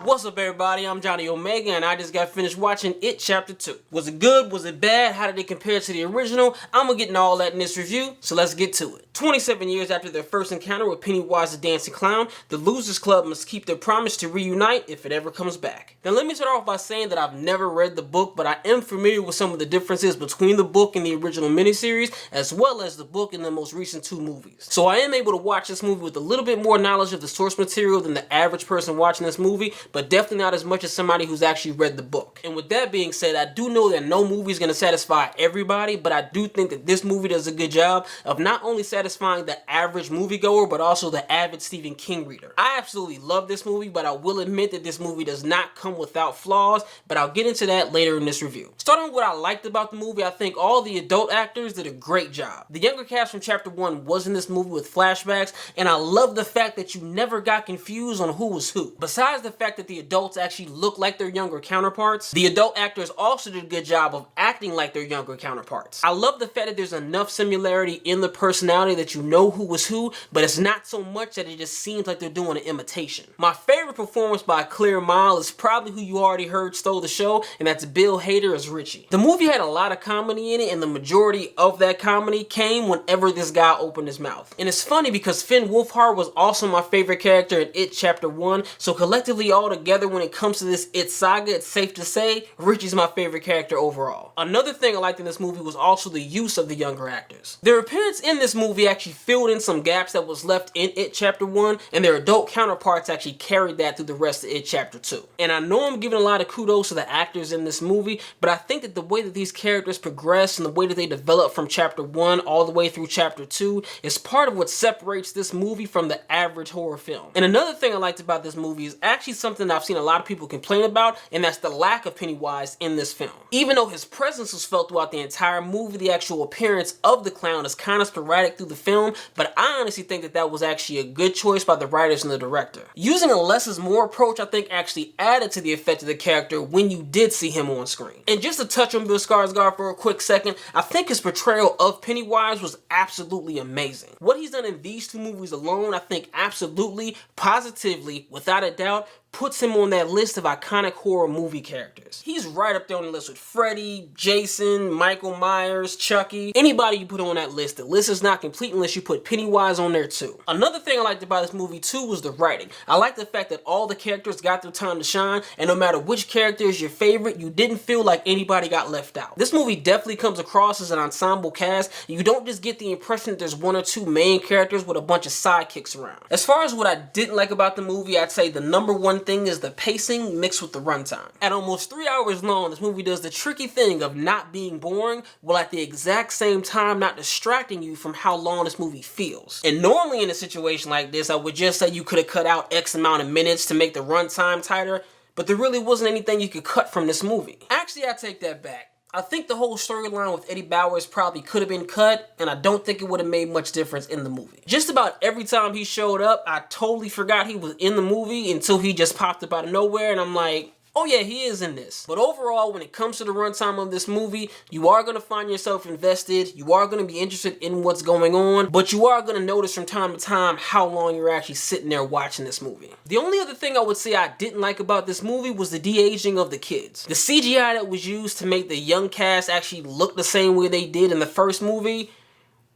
What's up everybody, I'm Johnnie Omega and I just got finished watching It Chapter 2. Was it good? Was it bad? How did it compare to the original? I'm gonna get into all that in this review, so let's get to it. 27 years after their first encounter with Pennywise the Dancing Clown, the Losers Club must keep their promise to reunite if it ever comes back. Now let me start off by saying that I've never read the book, but I am familiar with some of the differences between the book and the original miniseries, as well as the book and the most recent two movies. So I am able to watch this movie with a little bit more knowledge of the source material than the average person watching this movie, but definitely not as much as somebody who's actually read the book. And with that being said, I do know that no movie is going to satisfy everybody, but I do think that this movie does a good job of not only satisfying the average moviegoer, but also the avid Stephen King reader. I absolutely love this movie, but I will admit that this movie does not come without flaws, but I'll get into that later in this review. Starting with what I liked about the movie, I think all the adult actors did a great job. The younger cast from Chapter 1 was in this movie with flashbacks, and I love the fact that you never got confused on who was who. Besides the fact that the adults actually look like their younger counterparts, the adult actors also did a good job of acting like their younger counterparts. I love the fact that there's enough similarity in the personality that you know who was who, but it's not so much that it just seems like they're doing an imitation. My favorite performance by a clear mile is probably who you already heard stole the show, and that's Bill Hader as Richie. The movie had a lot of comedy in it, and the majority of that comedy came whenever this guy opened his mouth. And it's funny because Finn Wolfhard was also my favorite character in It Chapter 1, so collectively all together when it comes to this It saga, it's safe to say Richie's my favorite character overall. Another thing I liked in this movie was also the use of the younger actors. Their appearance in this movie actually filled in some gaps that was left in It Chapter 1, and their adult counterparts actually carried that through the rest of It Chapter 2. And I know I'm giving a lot of kudos to the actors in this movie, but I think that the way that these characters progress and the way that they develop from Chapter 1 all the way through Chapter 2 is part of what separates this movie from the average horror film. And another thing I liked about this movie is actually something that I've seen a lot of people complain about, and that's the lack of Pennywise in this film. Even though his presence was felt throughout the entire movie, the actual appearance of the clown is kind of sporadic through the film, but I honestly think that that was actually a good choice by the writers and the director. Using a less is more approach, I think, actually added to the effect of the character when you did see him on screen. And just to touch on Bill Skarsgård for a quick second, I think his portrayal of Pennywise was absolutely amazing. What he's done in these two movies alone, I think absolutely, positively, without a doubt, puts him on that list of iconic horror movie characters. He's right up there on the list with Freddy, Jason, Michael Myers, Chucky. Anybody you put on that list, the list is not complete unless you put Pennywise on there too. Another thing I liked about this movie too was the writing. I like the fact that all the characters got their time to shine, and no matter which character is your favorite, you didn't feel like anybody got left out. This movie definitely comes across as an ensemble cast. You don't just get the impression that there's one or two main characters with a bunch of sidekicks around. As far as what I didn't like about the movie, I'd say the number one thing is the pacing mixed with the runtime. At almost 3 hours long, this movie does the tricky thing of not being boring, while at the exact same time not distracting you from how long this movie feels. And normally in a situation like this, I would just say you could have cut out X amount of minutes to make the runtime tighter, but there really wasn't anything you could cut from this movie. Actually, I take that back. I think the whole storyline with Eddie Bowers probably could have been cut, and I don't think it would have made much difference in the movie. Just about every time he showed up, I totally forgot he was in the movie until he just popped up out of nowhere, and I'm like, oh yeah, he is in this. But overall, when it comes to the runtime of this movie, you are going to find yourself invested, you are going to be interested in what's going on, but you are going to notice from time to time how long you're actually sitting there watching this movie. The only other thing I would say I didn't like about this movie was the de-aging of the kids. The CGI that was used to make the young cast actually look the same way they did in the first movie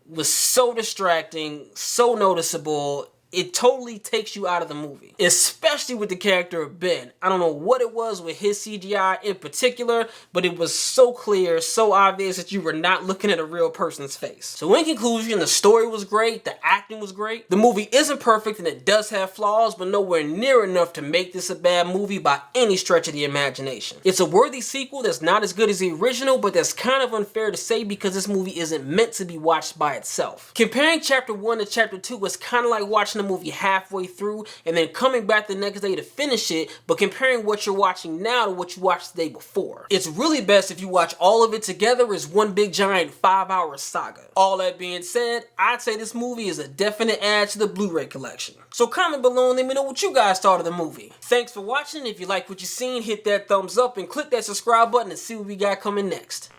was so distracting, so noticeable. It totally takes you out of the movie, especially with the character of Ben. I don't know what it was with his CGI in particular, but it was so clear, so obvious that you were not looking at a real person's face. So in conclusion, the story was great, the acting was great. The movie isn't perfect and it does have flaws, but nowhere near enough to make this a bad movie by any stretch of the imagination. It's a worthy sequel that's not as good as the original, but that's kind of unfair to say because this movie isn't meant to be watched by itself. Comparing Chapter 1 to Chapter 2 is kind of like watching the movie halfway through and then coming back the next day to finish it, but comparing what you're watching now to what you watched the day before. It's really best if you watch all of it together as one big giant 5-hour saga. All that being said, I'd say this movie is a definite add to the Blu-ray collection. So comment below and let me know what you guys thought of the movie. Thanks for watching. If you like what you've seen, hit that thumbs up and click that subscribe button to see what we got coming next.